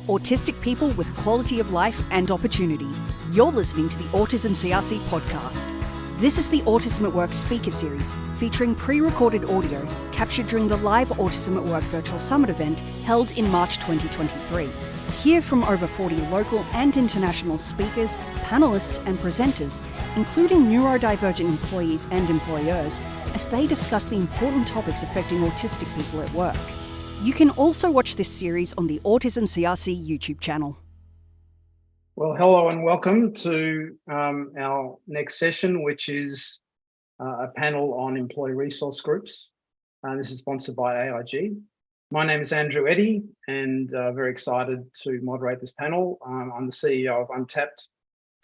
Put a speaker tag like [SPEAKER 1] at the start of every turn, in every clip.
[SPEAKER 1] autistic people with quality of life and opportunity. You're listening to the Autism CRC podcast. This is the Autism at Work speaker series featuring pre-recorded audio captured during the live Autism at Work virtual summit event held in March 2023. Hear from over 40 local and international speakers, panelists and presenters, including neurodivergent employees and employers, as they discuss the important topics affecting autistic people at work. You can also watch this series on the Autism CRC YouTube channel.
[SPEAKER 2] Well, hello and welcome to our next session, which is a panel on employee resource groups. This is sponsored by ERG. My name is Andrew Eddy, and very excited to moderate this panel. I'm the CEO of Untapped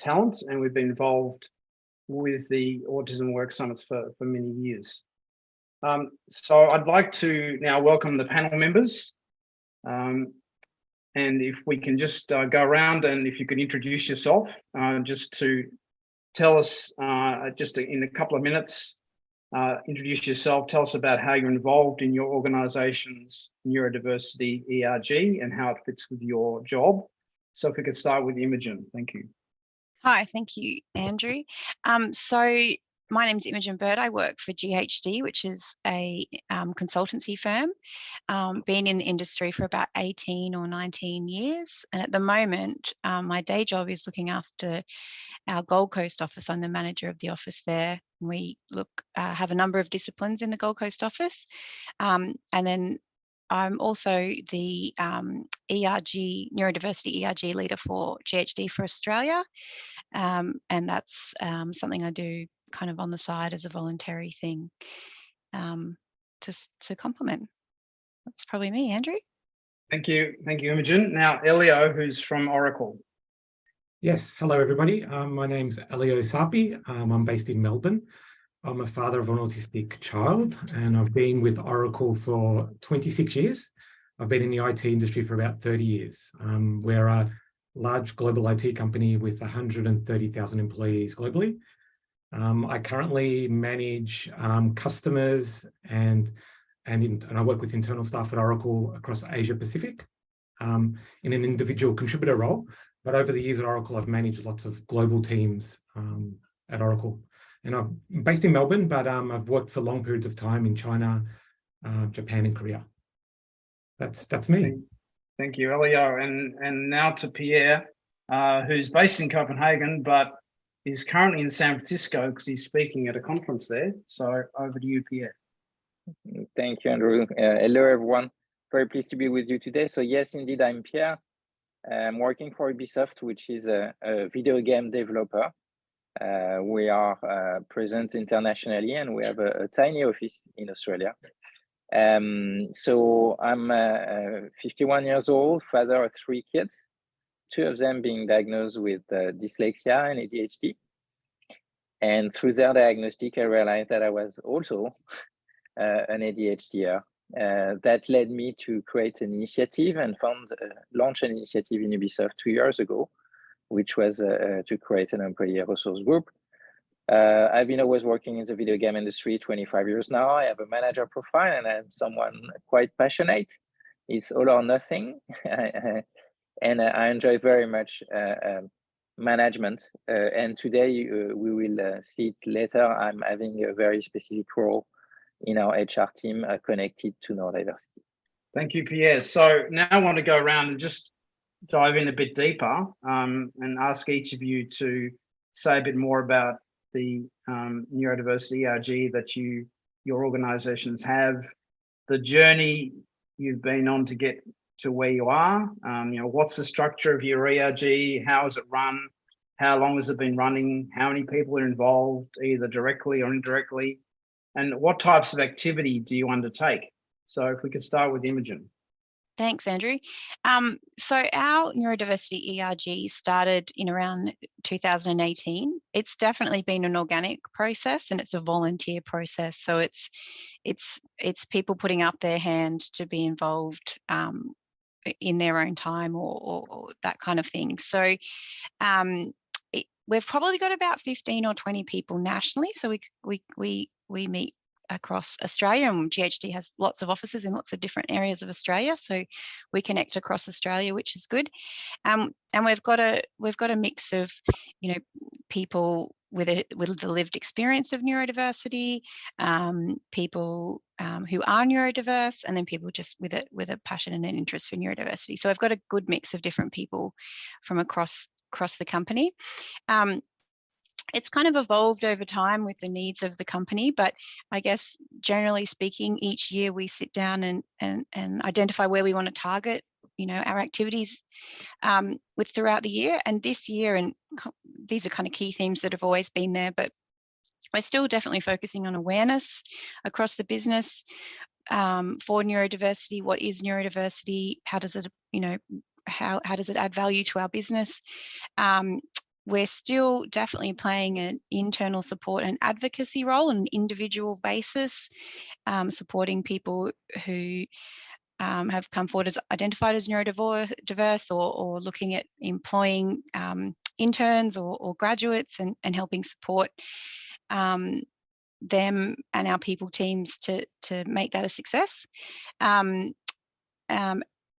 [SPEAKER 2] Talent, and we've been involved with the Autism Work Summits for many years. So I'd like to now welcome the panel members. And if we can just go around, and if you could introduce yourself, just to tell us, in a couple of minutes, introduce yourself, tell us about how you're involved in your organisation's Neurodiversity ERG and how it fits with your job. So if we could start with Imogen, thank you.
[SPEAKER 3] Hi, thank you, Andrew. So my name is Imogen Bird. I work for GHD, which is a consultancy firm. Been in the industry for about 18 or 19 years. And at the moment, my day job is looking after our Gold Coast office. I'm the manager of the office there. We have a number of disciplines in the Gold Coast office. And then I'm also the ERG, Neurodiversity ERG leader for GHD for Australia. And that's something I do kind of on the side as a voluntary thing to complement. That's probably me, Andrew.
[SPEAKER 2] Thank you, Imogen. Now, Elio, who's from Oracle.
[SPEAKER 4] Yes, hello everybody. My name's Elio Sarpi. I'm based in Melbourne. I'm a father of an autistic child, and I've been with Oracle for 26 years. I've been in the IT industry for about 30 years. We're a large global IT company with 130,000 employees globally. I currently manage customers and I work with internal staff at Oracle across Asia Pacific in an individual contributor role. But over the years at Oracle, I've managed lots of global teams at Oracle. And I'm based in Melbourne, but I've worked for long periods of time in China, Japan and Korea. That's me.
[SPEAKER 2] Thank you, Elio. And now to Pierre, who's based in Copenhagen, but is currently in San Francisco because he's speaking at a conference there. So over to you, Pierre.
[SPEAKER 5] Thank you, Andrew. Hello, everyone. Very pleased to be with you today. So yes, indeed, I'm Pierre. I'm working for Ubisoft, which is a video game developer. We are present internationally, and we have a tiny office in Australia. So I'm 51 years old, father of 3 kids, 2 of them being diagnosed with dyslexia and ADHD. And through their diagnostic, I realized that I was also an ADHDer. That led me to create an initiative and launch an initiative in Ubisoft 2 years ago, which was to create an employee resource group. I've been always working in the video game industry 25 years now. I have a manager profile and I'm someone quite passionate. It's all or nothing. And I enjoy very much management. And today we will see it later. I'm having a very specific role in our HR team connected to neurodiversity.
[SPEAKER 2] Thank you, Pierre. So now I want to go around and just dive in a bit deeper and ask each of you to say a bit more about the Neurodiversity ERG that your organisations have, the journey you've been on to get to where you are. What's the structure of your ERG? How is it run? How long has it been running? How many people are involved, either directly or indirectly? And what types of activity do you undertake? So if we could start with Imogen.
[SPEAKER 3] Thanks, Andrew. So our Neurodiversity ERG started in around 2018. It's definitely been an organic process and it's a volunteer process. So it's people putting up their hand to be involved in their own time or that kind of thing. So we've probably got about 15 or 20 people nationally. So we meet across Australia, and GHD has lots of offices in lots of different areas of Australia, so we connect across Australia, which is good. And we've got a mix of, you know, people with the lived experience of neurodiversity, people who are neurodiverse, and then people just with a passion and an interest for neurodiversity. So I've got a good mix of different people from across the company. It's kind of evolved over time with the needs of the company, but I guess generally speaking, each year we sit down and identify where we want to target, you know, our activities with throughout the year. And this year, and these are kind of key themes that have always been there, but we're still definitely focusing on awareness across the business for neurodiversity. What is neurodiversity? How does it, you know, how does it add value to our business? We're still definitely playing an internal support and advocacy role on an individual basis, supporting people who have come forward as identified as neurodiverse, or looking at employing interns or graduates and helping support them and our people teams to make that a success. And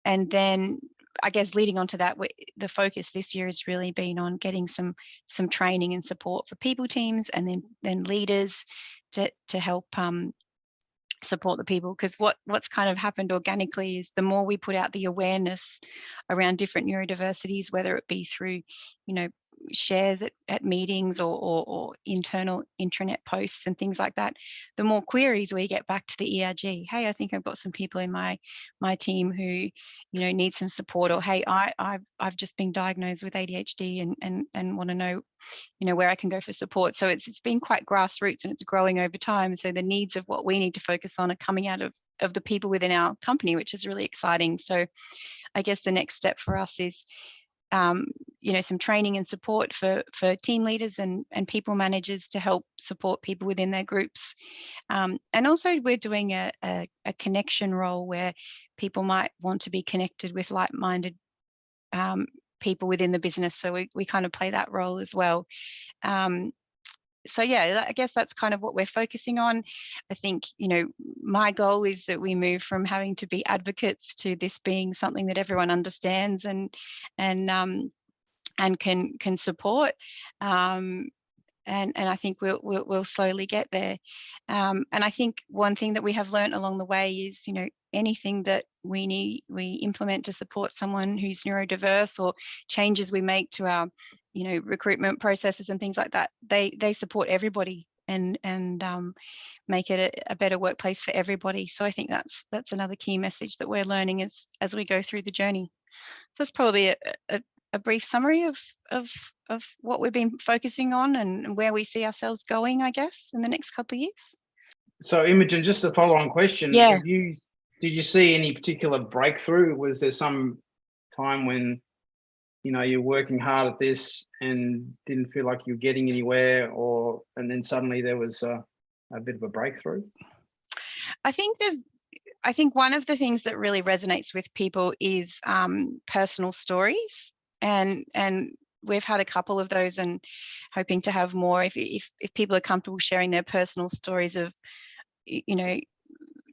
[SPEAKER 3] then I guess leading on to that, the focus this year has really been on getting some training and support for people teams, and then leaders to help support the people. Because what's kind of happened organically is the more we put out the awareness around different neurodiversities, whether it be through, you know, shares at meetings or internal intranet posts and things like that, the more queries we get back to the ERG. Hey, I think I've got some people in my team who, you know, need some support, or hey, I've just been diagnosed with ADHD and want to know, you know, where I can go for support. So it's been quite grassroots, and it's growing over time. So the needs of what we need to focus on are coming out of the people within our company, which is really exciting. So I guess the next step for us is you know, some training and support for team leaders and people managers to help support people within their groups. And also we're doing a connection role where people might want to be connected with like-minded people within the business. So we kind of play that role as well. So yeah, I guess that's kind of what we're focusing on. I think, you know, my goal is that we move from having to be advocates to this being something that everyone understands and can support. And I think we'll slowly get there. And I think one thing that we have learned along the way is, you know, anything that we implement to support someone who's neurodiverse, or changes we make to our, you know, recruitment processes and things like that, they support everybody and make it a better workplace for everybody. So I think that's another key message that we're learning as we go through the journey. So that's probably a brief summary of what we've been focusing on and where we see ourselves going, I guess, in the next couple of years.
[SPEAKER 2] So Imogen, just a follow-on question.
[SPEAKER 3] Yeah.
[SPEAKER 2] Did you see any particular breakthrough? Was there some time when, you know, you're working hard at this and didn't feel like you're getting anywhere, and then suddenly there was a bit of a breakthrough?
[SPEAKER 3] I think one of the things that really resonates with people is personal stories, and we've had a couple of those and hoping to have more. If people are comfortable sharing their personal stories of, you know,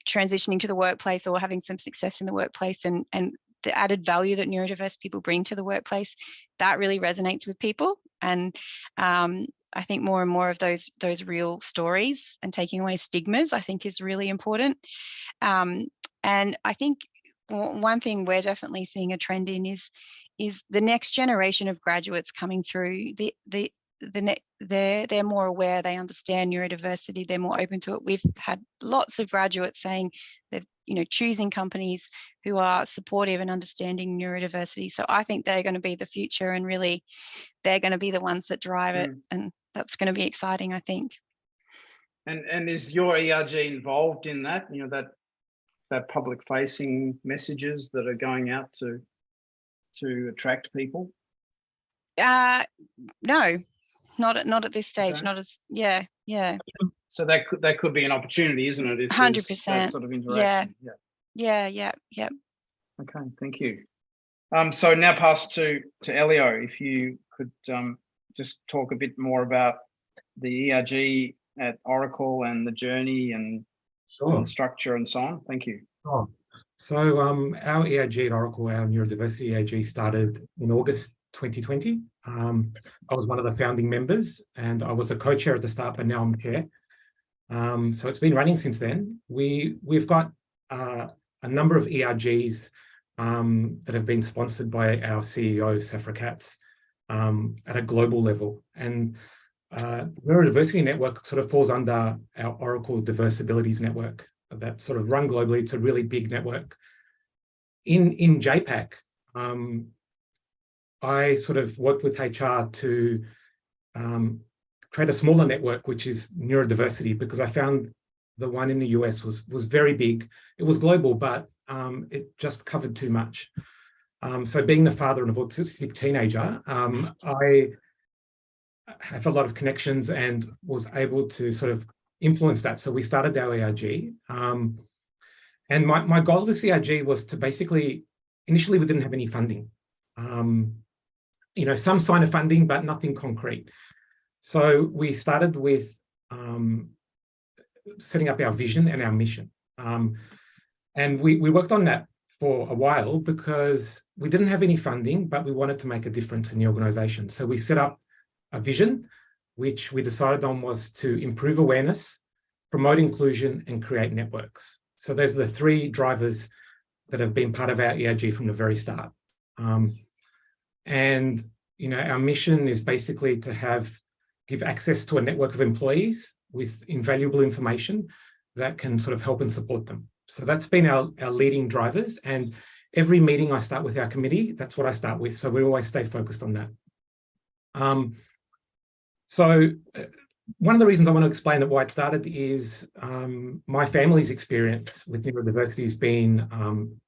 [SPEAKER 3] transitioning to the workplace or having some success in the workplace, and the added value that neurodiverse people bring to the workplace, that really resonates with people. And I think more and more of those real stories and taking away stigmas, I think, is really important. And I think one thing we're definitely seeing a trend in is the next generation of graduates coming through. They're more aware, they understand neurodiversity, they're more open to it. We've had lots of graduates saying that, you know, choosing companies who are supportive and understanding neurodiversity. So I think they're going to be the future, and really they're going to be the ones that drive it, and that's going to be exciting, I think.
[SPEAKER 2] And is your ERG involved in that? You know, that public facing messages that are going out to attract people?
[SPEAKER 3] No, not at this stage.
[SPEAKER 2] Okay.
[SPEAKER 3] Not as yeah.
[SPEAKER 2] So that could be an opportunity, isn't it?
[SPEAKER 3] 100%.
[SPEAKER 2] That sort of interaction.
[SPEAKER 3] Yeah.
[SPEAKER 2] Okay, thank you. So now pass to Elio, if you could just talk a bit more about the ERG at Oracle and the journey and
[SPEAKER 4] Sure.
[SPEAKER 2] structure and so on? Thank you.
[SPEAKER 4] Oh, so our ERG at Oracle, our Neurodiversity ERG, started in August 2020. I was one of the founding members, and I was a co-chair at the start, but now I'm chair. So it's been running since then. We've got a number of ERGs that have been sponsored by our CEO, Safra Katz, at a global level. And Neurodiversity Network sort of falls under our Oracle Diverse Abilities Network that sort of run globally. It's a really big network. In JPAC, I sort of worked with HR to create a smaller network, which is Neurodiversity, because I found the one in the US was very big. It was global, but it just covered too much. So being the father of an autistic teenager, I have a lot of connections and was able to sort of influence that. So we started our ERG. And my goal of this ERG was to basically, initially we didn't have any funding. Some sign of funding, but nothing concrete. So we started with setting up our vision and our mission. And we worked on that for a while because we didn't have any funding, but we wanted to make a difference in the organization. So we set up a vision, which we decided on was to improve awareness, promote inclusion, and create networks. So those are the three drivers that have been part of our ERG from the very start. And our mission is basically to give access to a network of employees with invaluable information that can sort of help and support them. So that's been our leading drivers. And every meeting I start with our committee, that's what I start with. So we always stay focused on that. So one of the reasons I want to explain why it started is my family's experience with neurodiversity has been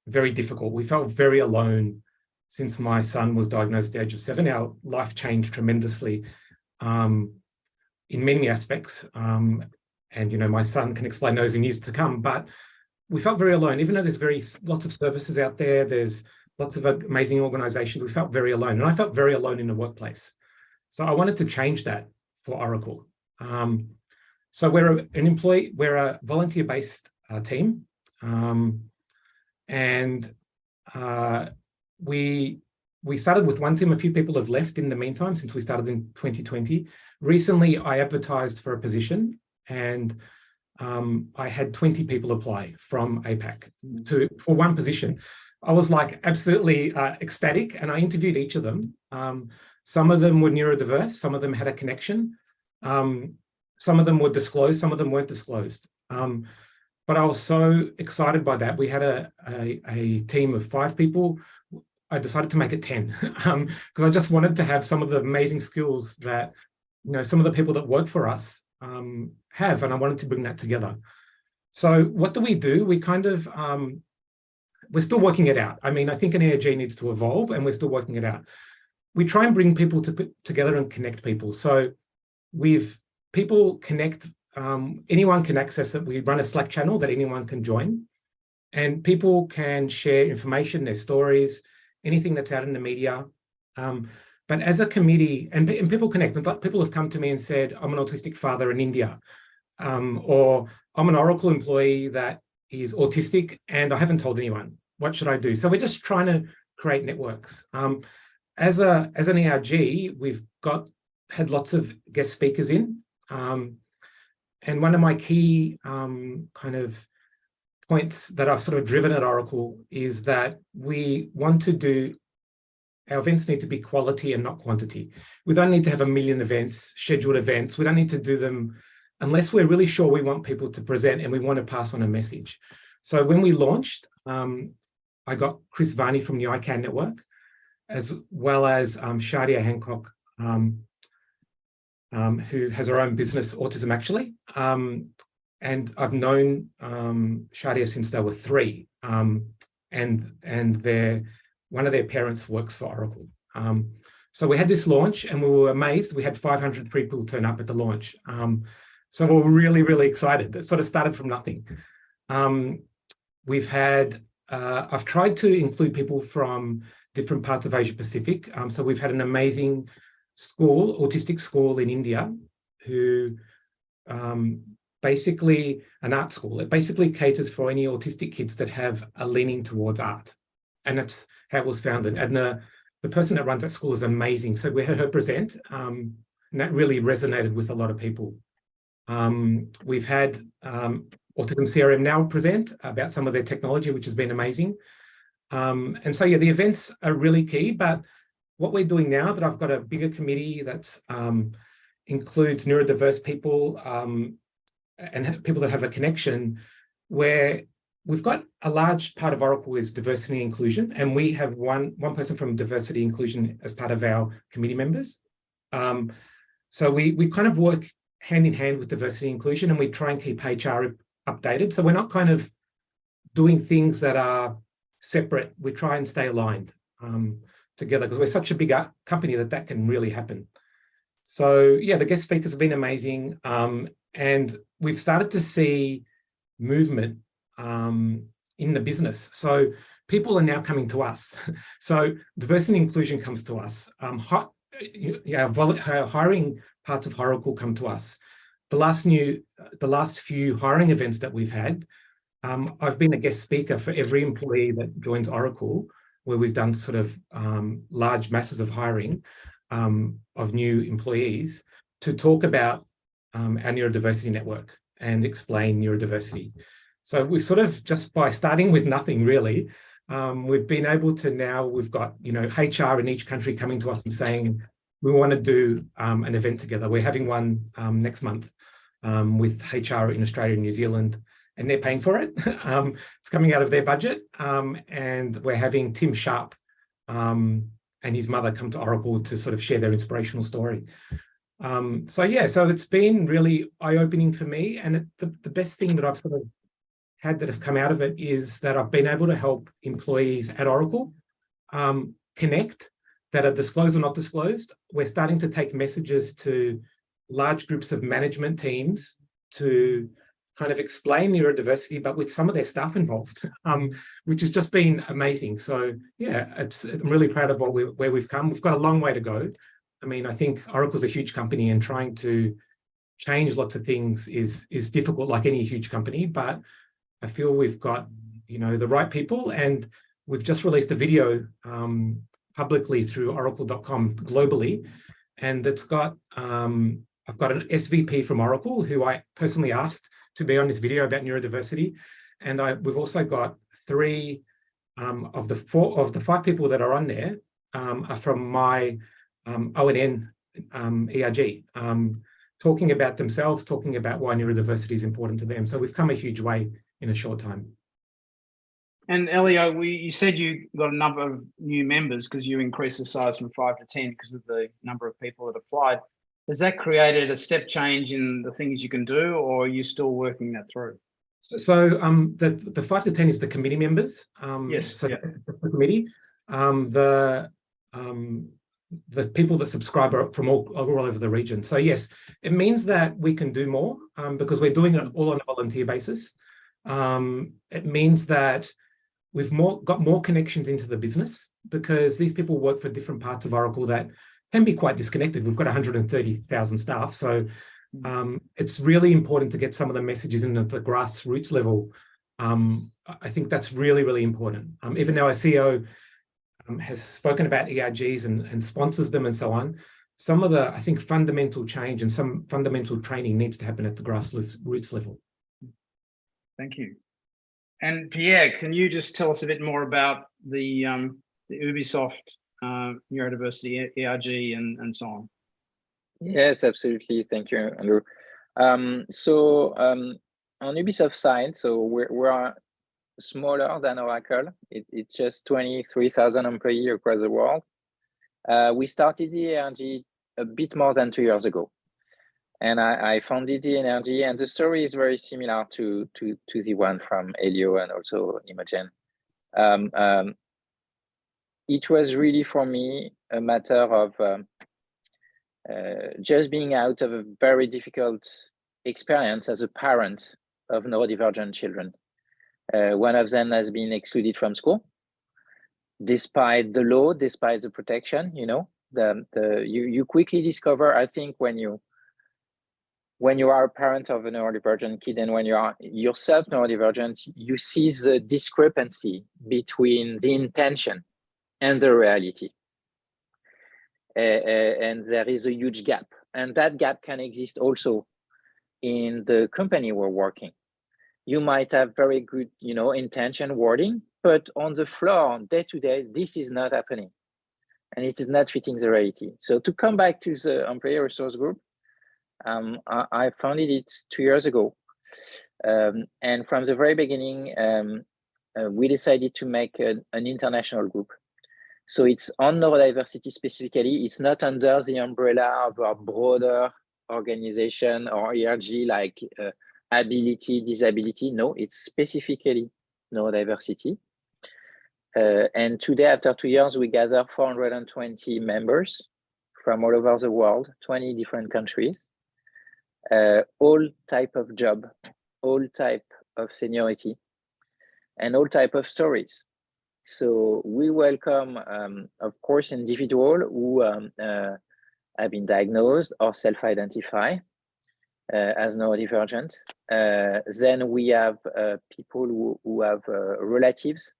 [SPEAKER 4] very difficult. We felt very alone since my son was diagnosed at the age of 7. Our life changed tremendously in many aspects. And, my son can explain those in years to come, but we felt very alone. Even though there's lots of services out there, there's lots of amazing organizations, we felt very alone. And I felt very alone in the workplace. So I wanted to change that for Oracle. So we're a volunteer-based team. And we started with one team. A few people have left in the meantime since we started in 2020. Recently, I advertised for a position and I had 20 people apply from APAC for one position. I was like absolutely ecstatic, and I interviewed each of them. Some of them were neurodiverse, some of them had a connection. Some of them were disclosed, some of them weren't disclosed. But I was so excited by that. We had a team of 5 people. I decided to make it 10 because I just wanted to have some of the amazing skills that some of the people that work for us have, and I wanted to bring that together. So what do? We kind of, we're still working it out. I mean, I think an ERG needs to evolve and we're still working it out. We try and bring people together and connect people. So people connect, anyone can access it. We run a Slack channel that anyone can join, and people can share information, their stories, anything that's out in the media. But as a committee, and people connect, and people have come to me and said, I'm an autistic father in India, or I'm an Oracle employee that is autistic and I haven't told anyone. What should I do? So we're just trying to create networks. As an ERG, we've had lots of guest speakers in. And one of my key kind of points that I've sort of driven at Oracle is that we want to do, our events need to be quality and not quantity. We don't need to have 1 million events, scheduled events. We don't need to do them unless we're really sure we want people to present and we want to pass on a message. So when we launched, I got Chris Varney from the ICANN network, as well as Shadia Hancock, who has her own business, Autism actually. And I've known Shadia since they were 3. And one of their parents works for Oracle. So we had this launch and we were amazed. We had 500 people turn up at the launch. So we were really, really excited. It sort of started from nothing. I've tried to include people from different parts of Asia Pacific. So we've had an amazing autistic school in India, who basically an art school. It basically caters for any autistic kids that have a leaning towards art. And that's how it was founded. And the person that runs that school is amazing. So we heard her present, and that really resonated with a lot of people. We've had Autism CRM now present about some of their technology, which has been amazing. And so, yeah, the events are really key. But what we're doing now, that I've got a bigger committee that includes neurodiverse people and people that have a connection, where we've got a large part of Oracle is diversity and inclusion, and we have one person from diversity inclusion as part of our committee members. So we kind of work hand in hand with diversity and inclusion, and we try and keep HR updated. So we're not kind of doing things that are separate. We try and stay aligned together, because we're such a big company that can really happen. So yeah, the guest speakers have been amazing. And we've started to see movement in the business. So people are now coming to us. So diversity and inclusion comes to us. Hiring parts of Oracle come to us. The last few hiring events that we've had, I've been a guest speaker for every employee that joins Oracle, where we've done sort of large masses of hiring of new employees to talk about our neurodiversity network and explain neurodiversity. So we sort of, just by starting with nothing really, we've been able to now, we've got, HR in each country coming to us and saying, we want to do an event together. We're having one next month with HR in Australia and New Zealand, and they're paying for it. It's coming out of their budget. And we're having Tim Sharp and his mother come to Oracle to sort of share their inspirational story. So it's been really eye-opening for me. And the best thing that I've sort of had that have come out of it is that I've been able to help employees at Oracle connect, that are disclosed or not disclosed. We're starting to take messages to large groups of management teams to kind of explain neurodiversity, but with some of their staff involved, which has just been amazing. So yeah, I'm really proud of where we've come. We've got a long way to go. I mean, I think Oracle's a huge company, and trying to change lots of things is difficult, like any huge company, but I feel we've got, the right people, and we've just released a video publicly through oracle.com globally, and it's got I've got an SVP from Oracle who I personally asked to be on this video about neurodiversity, and we've also got 3 of the 5 people that are on there are from my ONN ERG, talking about themselves, talking about why neurodiversity is important to them. So we've come a huge way in a short time.
[SPEAKER 2] And Elio, you said you got a number of new members because you increased the size from 5 to 10 because of the number of people that applied. Has that created a step change in the things you can do, or are you still working that through?
[SPEAKER 4] So the 5 to 10 is the committee members.
[SPEAKER 2] Yes.
[SPEAKER 4] So yeah, the committee, the people that subscribe are from all over the region. So yes, it means that we can do more because we're doing it all on a volunteer basis. It means that we've got more connections into the business, because these people work for different parts of Oracle that can be quite disconnected. We've got 130,000 staff. So it's really important to get some of the messages in at the grassroots level. I think that's really, really important. Even though our CEO has spoken about ERGs and sponsors them and so on, some of the, I think, fundamental change and some fundamental training needs to happen at the grassroots level.
[SPEAKER 2] Thank you. And Pierre, can you just tell us a bit more about the Ubisoft neurodiversity ERG and so on?
[SPEAKER 5] Yes, absolutely. Thank you, Andrew. On Ubisoft side, so we're smaller than Oracle. It's just 23,000 employees across the world. We started the ERG a bit more than 2 years ago. And I founded the ERG, and the story is very similar to the one from Elio and also Imogen. It was really, for me, a matter of just being out of a very difficult experience as a parent of neurodivergent children. One of them has been excluded from school, despite the law, despite the protection. You quickly discover, I think, when when you are a parent of a neurodivergent kid and when you are yourself neurodivergent, you see the discrepancy between the intention and the reality. And there is a huge gap. And that gap can exist also in the company we're working. You might have very good, intention wording, but on the floor, day to day, this is not happening. And it is not fitting the reality. So to come back to the employee resource group, I founded it 2 years ago. And from the very beginning, we decided to make an international group. So it's on neurodiversity specifically. It's not under the umbrella of a broader organization or ERG like ability, disability. No, it's specifically neurodiversity. And today, after 2 years, we gather 420 members from all over the world, 20 different countries, all type of job, all type of seniority, and all type of stories. So we welcome, of course, individuals who have been diagnosed or self-identify as neurodivergent. Then we have people who have relatives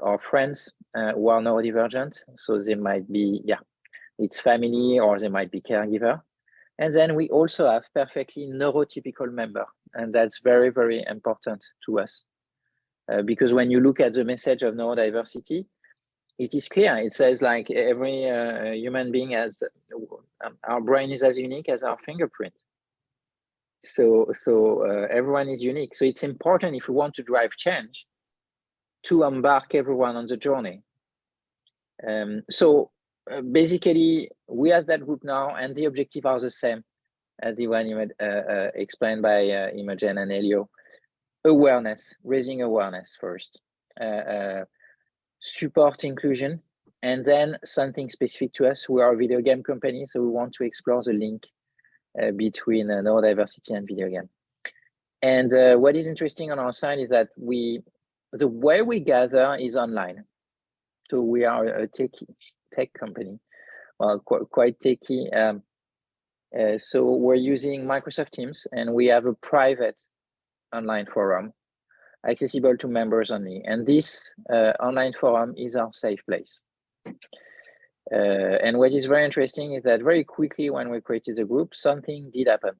[SPEAKER 5] or friends who are neurodivergent. So they might be, it's family or they might be caregiver. And then we also have perfectly neurotypical member. And that's very, very important to us. Because when you look at the message of neurodiversity, it is clear. It says like every human being has, our brain is as unique as our fingerprint. So everyone is unique. So it's important if we want to drive change to embark everyone on the journey. So basically, we have that group now, and the objectives are the same as the one explained by Imogen and Elio. Awareness, raising awareness first, support inclusion, and then something specific to us. We are a video game company, so we want to explore the link between neurodiversity and video game. And what is interesting on our side is that the way we gather is online. So we are a tech company, well, quite techy. So we're using Microsoft Teams, and we have a private online forum accessible to members only. And this online forum is our safe place. And what is very interesting is that very quickly when we created the group, something did happen.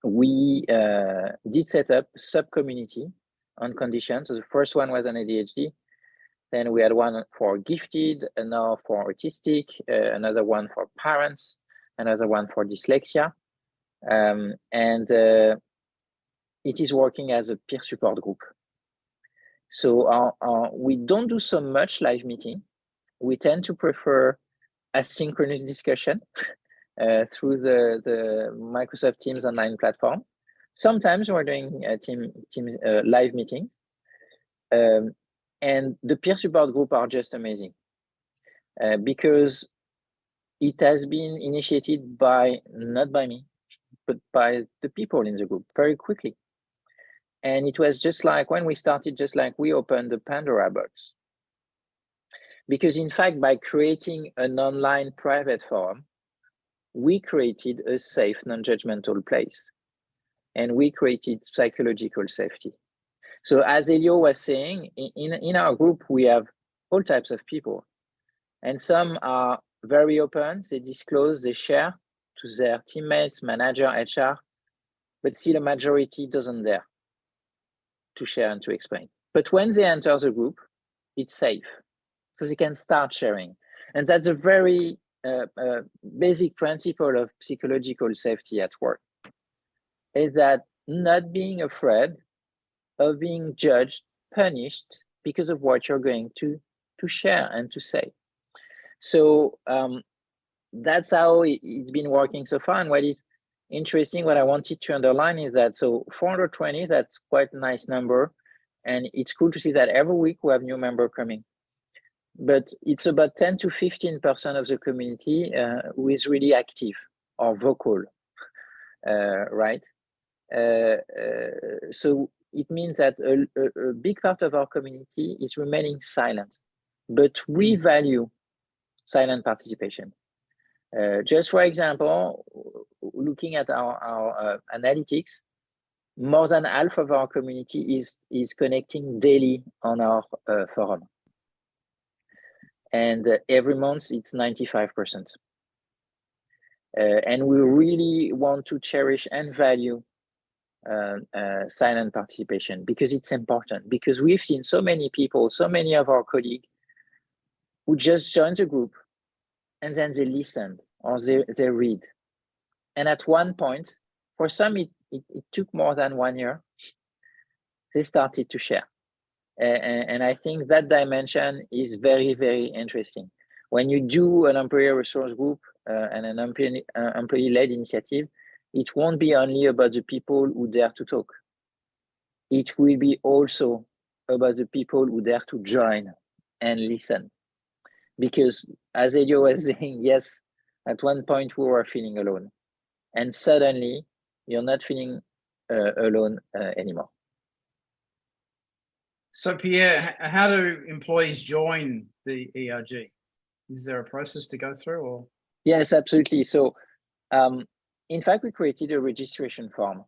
[SPEAKER 5] We did set up sub-community on conditions. So the first one was on ADHD. Then we had one for gifted, another for autistic, another one for parents, another one for dyslexia. It is working as a peer support group. So we don't do so much live meeting. We tend to prefer asynchronous discussion through the Microsoft Teams online platform. Sometimes we're doing Teams live meetings. And the peer support group are just amazing because it has been initiated not by me, but by the people in the group very quickly. And it was just like when we started, just like we opened the Pandora box. Because in fact, by creating an online private forum, we created a safe, non-judgmental place. And we created psychological safety. So as Elio was saying, in our group, we have all types of people. And some are very open, they disclose, they share to their teammates, manager, HR, but still a majority doesn't dare to share and to explain. But when they enter the group, it's safe. So they can start sharing. And that's a very basic principle of psychological safety at work, is that not being afraid of being judged, punished because of what you're going to share and to say. So that's how it's been working so far. And what is interesting, what I wanted to underline is that, so 420, that's quite a nice number. And it's cool to see that every week we have new members coming. But it's about 10 to 15% of the community who is really active or vocal, right? So it means that a big part of our community is remaining silent, but we value silent participation. Just for example, looking at our analytics, more than half of our community is connecting daily on our forum. And every month it's 95%. And we really want to cherish and value silent participation, because it's important, because we've seen so many people, so many of our colleagues who just joined the group and then they listen or they read. And at one point, for some, it took more than 1 year, they started to share. And I think that dimension is very, very interesting. When you do an employee resource group and an employee-led initiative, it won't be only about the people who dare to talk. It will be also about the people who dare to join and listen. Because as Elio was saying, yes, at one point we were feeling alone. And suddenly you're not feeling alone anymore.
[SPEAKER 2] So Pierre, how do employees join the ERG? Is there a process to go through, or?
[SPEAKER 5] Yes, absolutely. So in fact, we created a registration form.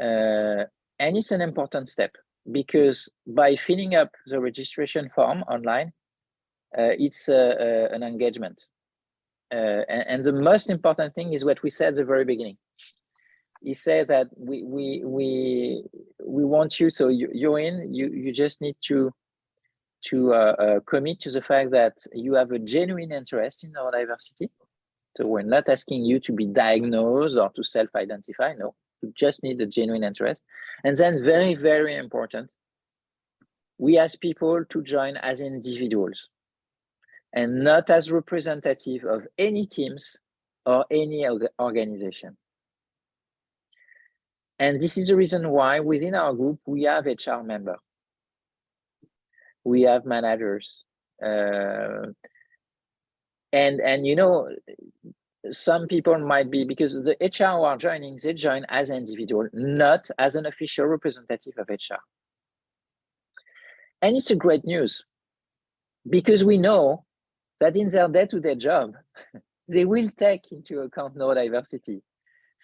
[SPEAKER 5] And it's an important step, because by filling up the registration form online, it's an engagement. And the most important thing is what we said at the very beginning. He said that we want you, so you're in, you just need to commit to the fact that you have a genuine interest in neurodiversity. So we're not asking you to be diagnosed or to self-identify, no, you just need a genuine interest. And then very, very important, we ask people to join as individuals and not as representative of any teams or any organization. And this is the reason why within our group, we have HR members, we have managers, and you know, some people might be, because the HR who are joining, they join as an individual, not as an official representative of HR. And it's a great news, because we know that in their day-to-day job, they will take into account neurodiversity.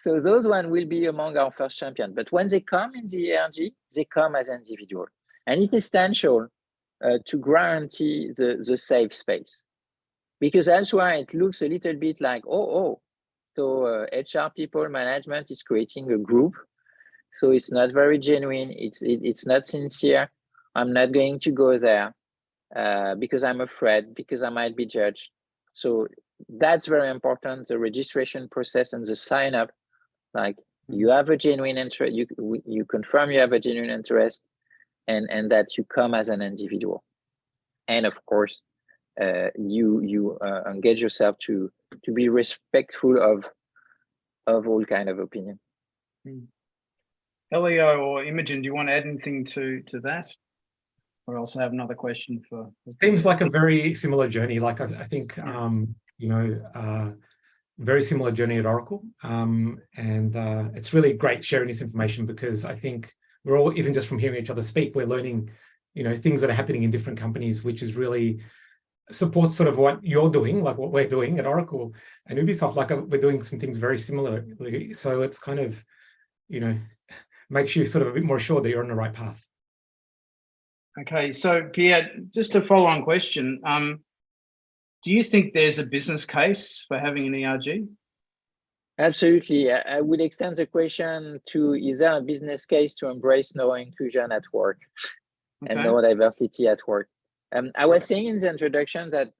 [SPEAKER 5] So those one will be among our first champions. But when they come in the ERG, they come as an individual. And it is essential to guarantee the safe space. Because elsewhere it looks a little bit like, so HR people, management is creating a group. So it's not very genuine, it's not sincere. I'm not going to go there because I'm afraid, because I might be judged. So that's very important, the registration process and the sign up. Like, you have a genuine interest, you confirm you have a genuine interest, and that you come as an individual. And of course, you engage yourself to be respectful of all kind of opinion.
[SPEAKER 2] Elio or Imogen, do you want to add anything to that? Or else I have another question for.
[SPEAKER 4] Seems like a very similar journey. Like I think, very similar journey at Oracle. And it's really great sharing this information, because I think we're all, even just from hearing each other speak, we're learning, things that are happening in different companies, which is really supports sort of what you're doing, like what we're doing at Oracle and Ubisoft. Like we're doing some things very similarly. So it's kind of, makes you sort of a bit more sure that you're on the right path.
[SPEAKER 2] Okay, so Pierre, just a follow-on question. Do you think there's a business case for having an ERG?
[SPEAKER 5] Absolutely. I would extend the question to, is there a business case to embrace neuroinclusion at work and neurodiversity at work? I was saying in the introduction that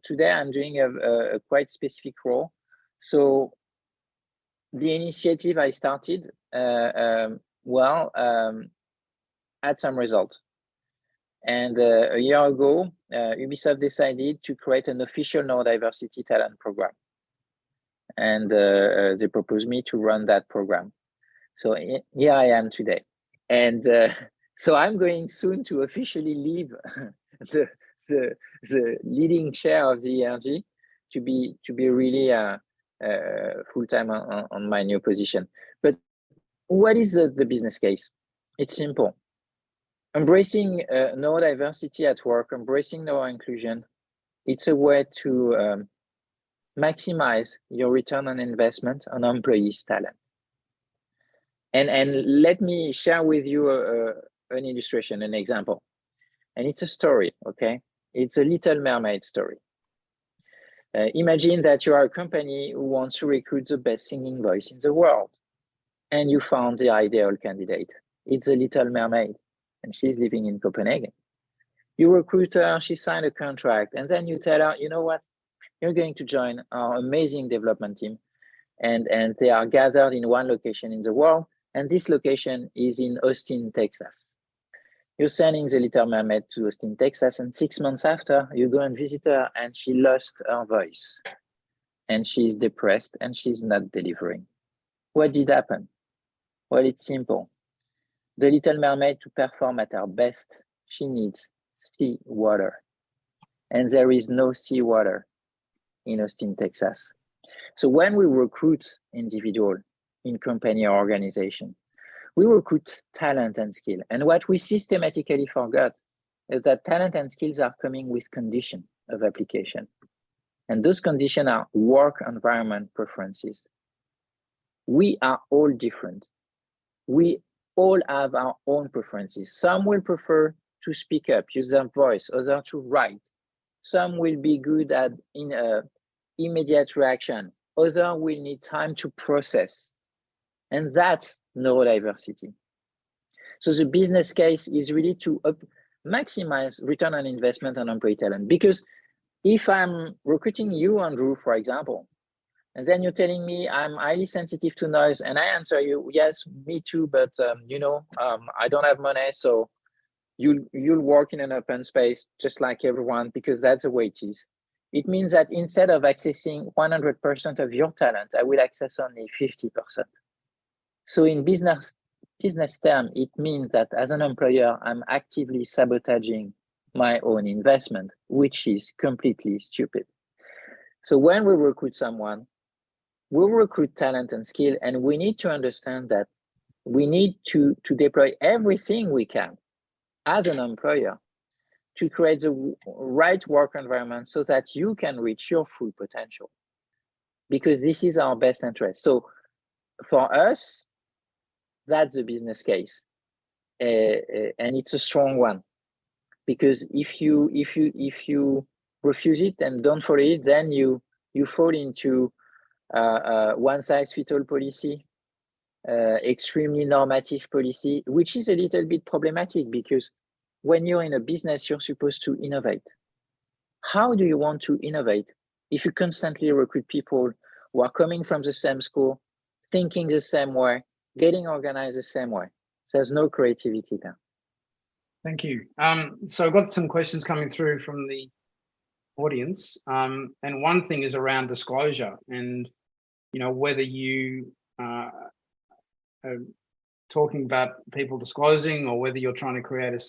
[SPEAKER 5] today I'm doing a quite specific role. So the initiative I started, had some result. And a year ago, Ubisoft decided to create an official neurodiversity talent program. And they proposed me to run that program. So here I am today. And so I'm going soon to officially leave the leading chair of the ERG to be really full-time on my new position. But what is the business case? It's simple. Embracing neurodiversity at work, embracing neuroinclusion, it's a way to maximize your return on investment on employees' talent. And let me share with you an illustration, an example. And it's a story, okay? It's a Little Mermaid story. Imagine that you are a company who wants to recruit the best singing voice in the world, and you found the ideal candidate. It's a Little Mermaid, and she's living in Copenhagen. You recruit her, she signed a contract, and then you tell her, you know what? You're going to join our amazing development team, and they are gathered in one location in the world, and this location is in Austin, Texas. You're sending the Little Mermaid to Austin, Texas, and 6 months after, you go and visit her, and she lost her voice. And she's depressed, and she's not delivering. What did happen? Well, it's simple. The Little Mermaid, to perform at her best, she needs sea water. And there is no sea water in Austin, Texas. So when we recruit individual in company or organization, we recruit talent and skill. And what we systematically forgot is that talent and skills are coming with condition of application. And those conditions are work environment preferences. We are all different. We all have our own preferences. Some will prefer to speak up, use their voice, others to write. Some will be good at immediate reaction. Others will need time to process. And that's neurodiversity. So the business case is really to maximize return on investment on employee talent. Because if I'm recruiting you, Andrew, for example, and then you're telling me I'm highly sensitive to noise, and I answer you, yes, me too, but I don't have money, so you'll work in an open space just like everyone, because that's the way it is. It means that instead of accessing 100% of your talent, I will access only 50%. So in business term, it means that as an employer, I'm actively sabotaging my own investment, which is completely stupid. So when we recruit someone, we'll recruit talent and skill, and we need to understand that we need to deploy everything we can as an employer to create the right work environment so that you can reach your full potential, because this is our best interest. So for us, that's the business case, and it's a strong one, because if you refuse it and don't follow it, then you fall into one size fits all policy, extremely normative policy, which is a little bit problematic, because when you're in a business, you're supposed to innovate. How do you want to innovate if you constantly recruit people who are coming from the same school, thinking the same way, getting organized the same way? There's no creativity there.
[SPEAKER 2] Thank you. So I've got some questions coming through from the audience, and one thing is around disclosure, and whether you are talking about people disclosing, or whether you're trying to create a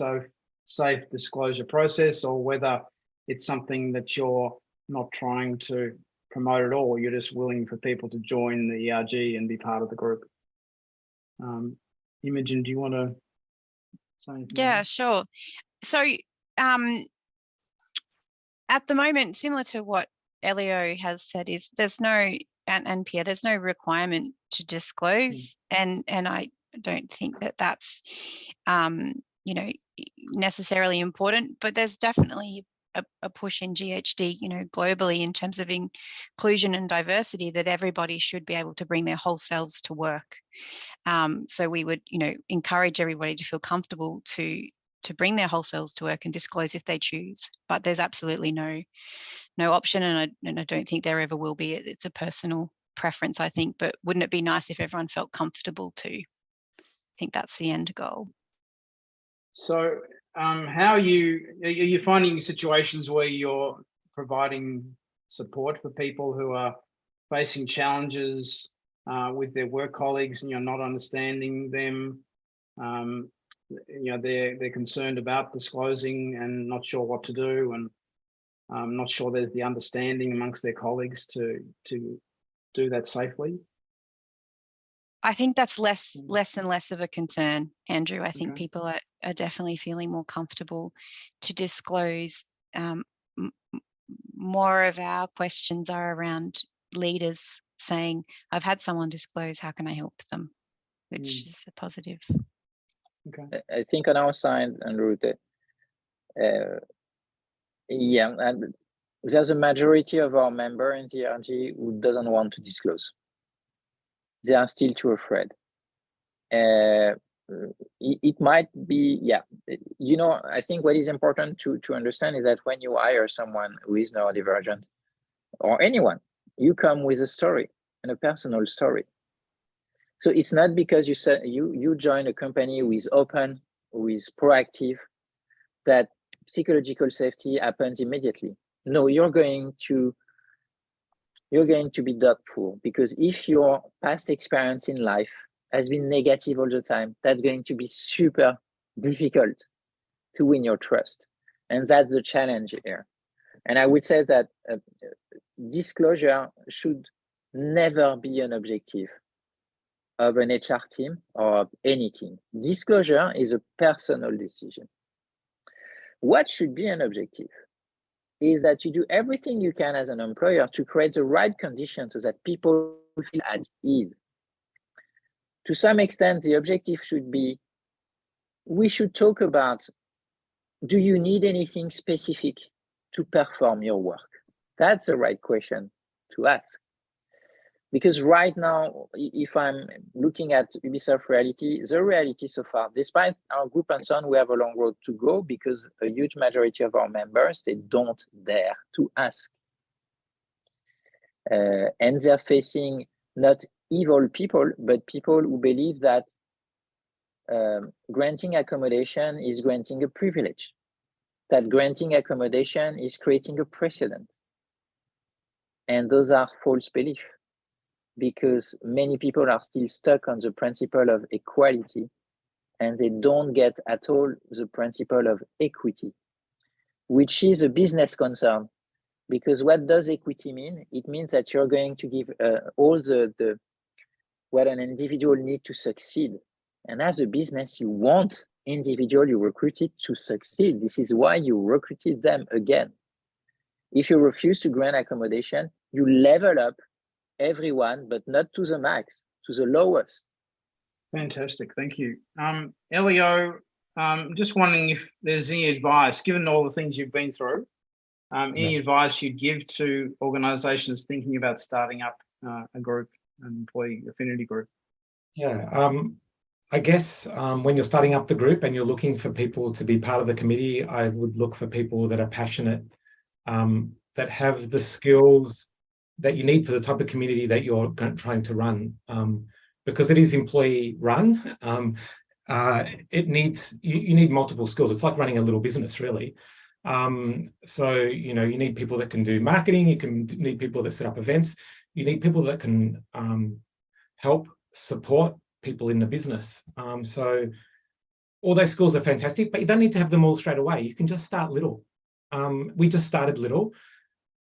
[SPEAKER 2] safe disclosure process, or whether it's something that you're not trying to promote at all. You're just willing for people to join the ERG and be part of the group. Imogen, do you want to say anything?
[SPEAKER 3] Yeah, sure. So at the moment, similar to what Elio has said, is there's no, and Pierre, there's no requirement to disclose, and I don't think that that's necessarily important, but there's definitely a push in GHD, globally, in terms of inclusion and diversity, that everybody should be able to bring their whole selves to work. So we would, encourage everybody to feel comfortable to bring their whole selves to work and disclose if they choose. But there's absolutely no option, and I don't think there ever will be. It's a personal preference, I think. But wouldn't it be nice if everyone felt comfortable too? I think that's the end goal.
[SPEAKER 2] So how are you finding situations where you're providing support for people who are facing challenges with their work colleagues, and you're not understanding them? They're concerned about disclosing and not sure what to do, and not sure there's the understanding amongst their colleagues to do that safely.
[SPEAKER 3] I think that's less and less of a concern, Andrew. I think people are definitely feeling more comfortable to disclose more of our questions are around leaders saying, I've had someone disclose, how can I help them? Which is a positive.
[SPEAKER 2] Okay.
[SPEAKER 5] I think on our side, Andrew, yeah, and there's a majority of our members in the ERG who doesn't want to disclose. They are still too afraid. It might be, yeah, you know, I think what is important to understand is that when you hire someone who is neurodivergent, or anyone, you come with a story and a personal story. So it's not because you said you join a company who is open, who is proactive, that psychological safety happens immediately. No, you're going to be doubtful, because if your past experience in life has been negative all the time, that's going to be super difficult to win your trust. And that's the challenge here. And I would say that disclosure should never be an objective of an HR team or of any team. Disclosure is a personal decision. What should be an objective is that you do everything you can as an employer to create the right conditions so that people feel at ease. To some extent, the objective should be, we should talk about, do you need anything specific to perform your work? That's the right question to ask. Because right now, if I'm looking at Ubisoft reality, the reality so far, despite our group and so on, we have a long road to go, because a huge majority of our members, they don't dare to ask. And they're facing not evil people, but people who believe that granting accommodation is granting a privilege, that granting accommodation is creating a precedent. And those are false beliefs, because many people are still stuck on the principle of equality, and they don't get at all the principle of equity, which is a business concern. Because what does equity mean? It means that you're going to give all the what an individual needs to succeed. And as a business, you want individual you recruited to succeed. This is why you recruited them again. If you refuse to grant accommodation, you level up everyone, but not to the max, to the lowest.
[SPEAKER 2] Fantastic, thank you. Elio, just wondering if there's any advice, given all the things you've been through, any advice you'd give to organisations thinking about starting up a group, an employee affinity group?
[SPEAKER 4] Yeah, I guess when you're starting up the group and you're looking for people to be part of the committee, I would look for people that are passionate, that have the skills that you need for the type of community that you're trying to run. Because it is employee run, it needs, you need multiple skills. It's like running a little business, really. So, you know, you need people that can do marketing, need people that set up events, you need people that can help support people in the business. So all those skills are fantastic, but you don't need to have them all straight away. You can just start little. We just started little,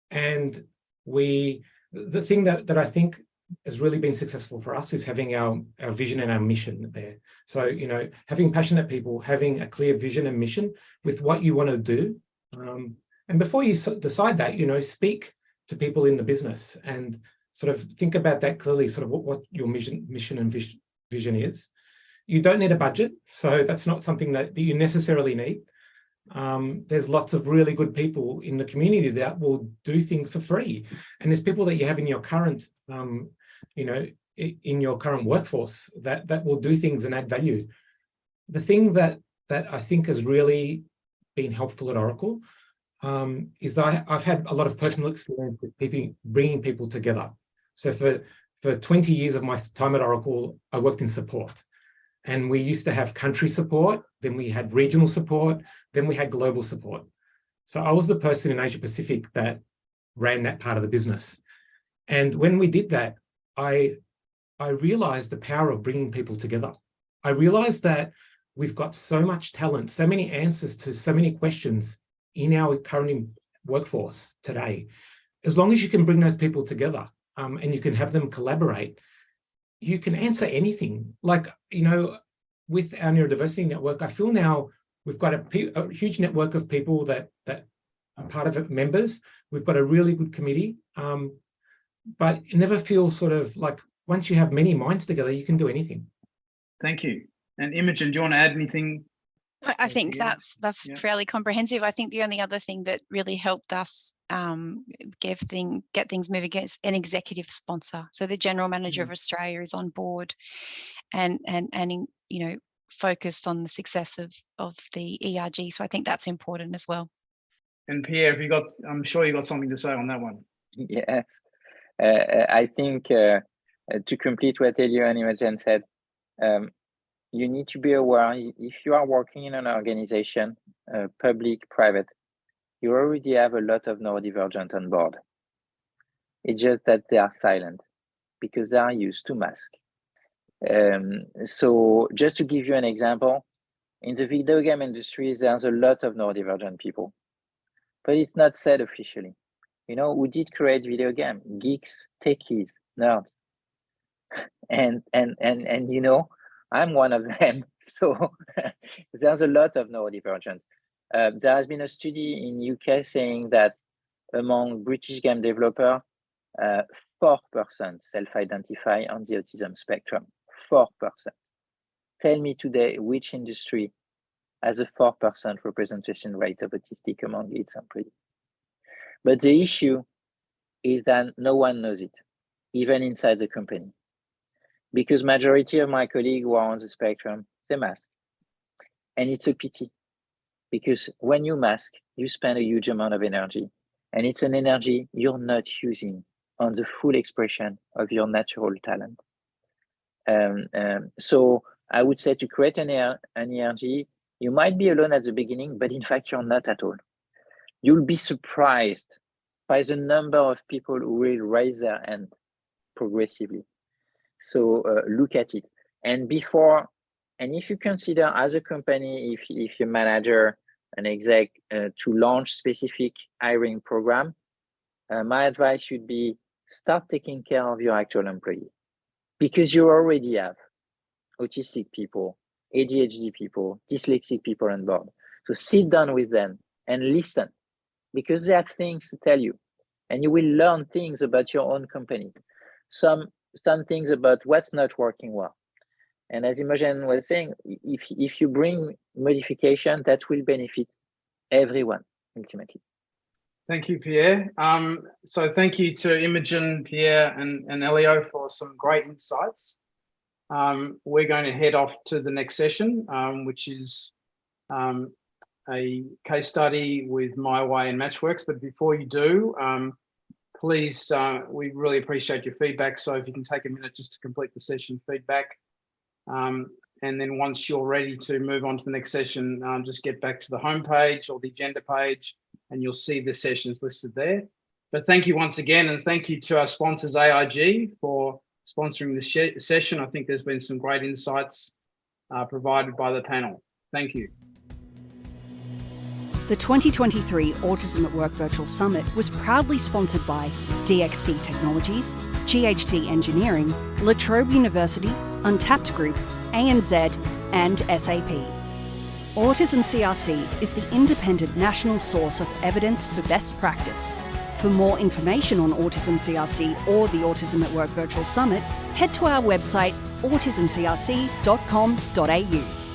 [SPEAKER 4] and the thing that I think has really been successful for us is having our vision and our mission there. So, you know, having passionate people, having a clear vision and mission with what you want to do. And before you decide that, you know, speak to people in the business and sort of think about that clearly, sort of what your mission and vision is. You don't need a budget, so that's not something that you necessarily need. There's lots of really good people in the community that will do things for free. And there's people that you have in your current, you know, in your current workforce that will do things and add value. The thing that I think has really been helpful at Oracle is that I've had a lot of personal experience with people, bringing people together. So for 20 years of my time at Oracle, I worked in support. And we used to have country support, then we had regional support, then we had global support. So I was the person in Asia Pacific that ran that part of the business. And when we did that, I realized the power of bringing people together. I realized that we've got so much talent, so many answers to so many questions in our current workforce today. As long as you can bring those people together and you can have them collaborate, you can answer anything. Like, you know, with our neurodiversity network, I feel now we've got a huge network of people that part of it members. We've got a really good committee, but it never feels sort of like once you have many minds together, you can do anything.
[SPEAKER 2] Thank you. And Imogen, do you want to add anything?
[SPEAKER 3] I think
[SPEAKER 2] Pierre?
[SPEAKER 3] that's fairly comprehensive. I think the only other thing that really helped us get things moving is an executive sponsor. So the general manager of Australia is on board, and focused on the success of the ERG. So I think that's important as well.
[SPEAKER 2] And Pierre, I'm sure you got something to say on that one.
[SPEAKER 5] Yes, I think to complete what Elio and Imogen said, you need to be aware if you are working in an organization, public, private, you already have a lot of neurodivergent on board. It's just that they are silent because they are used to mask. So just to give you an example, in the video game industry, there's a lot of neurodivergent people, but it's not said officially. Who did create video game? Geeks, techies, nerds. And I'm one of them. So there's a lot of neurodivergent. There has been a study in UK saying that among British game developers, 4% self-identify on the autism spectrum. 4%. Tell me today which industry has a 4% representation rate of autistic among its employees. But the issue is that no one knows it, even inside the company. Because majority of my colleagues who are on the spectrum, they mask. And it's a pity, because when you mask, you spend a huge amount of energy, and it's an energy you're not using on the full expression of your natural talent. So I would say to create an ERG, you might be alone at the beginning, but in fact, you're not at all. You'll be surprised by the number of people who will raise their hand progressively. So look at it. And if you consider as a company, if your manager, an exec, to launch specific hiring program, my advice would be start taking care of your actual employees, because you already have autistic people, ADHD people, dyslexic people on board. So sit down with them and listen, because they have things to tell you, and you will learn things about your own company. Some things about what's not working well. And as Imogen was saying, if you bring modification, that will benefit everyone ultimately.
[SPEAKER 2] Thank you, Pierre. So thank you to Imogen, Pierre, and Elio for some great insights. We're going to head off to the next session, which is a case study with My Way and Matchworks. But before you do, please, we really appreciate your feedback. So if you can take a minute just to complete the session feedback. And then once you're ready to move on to the next session, just get back to the homepage or the agenda page, and you'll see the sessions listed there. But thank you once again, and thank you to our sponsors, AIG, for sponsoring this session. I think there's been some great insights provided by the panel. Thank you.
[SPEAKER 1] The 2023 Autism at Work Virtual Summit was proudly sponsored by DXC Technologies, GHD Engineering, La Trobe University, Untapped Group, ANZ, and SAP. Autism CRC is the independent national source of evidence for best practice. For more information on Autism CRC or the Autism at Work Virtual Summit, head to our website autismcrc.com.au.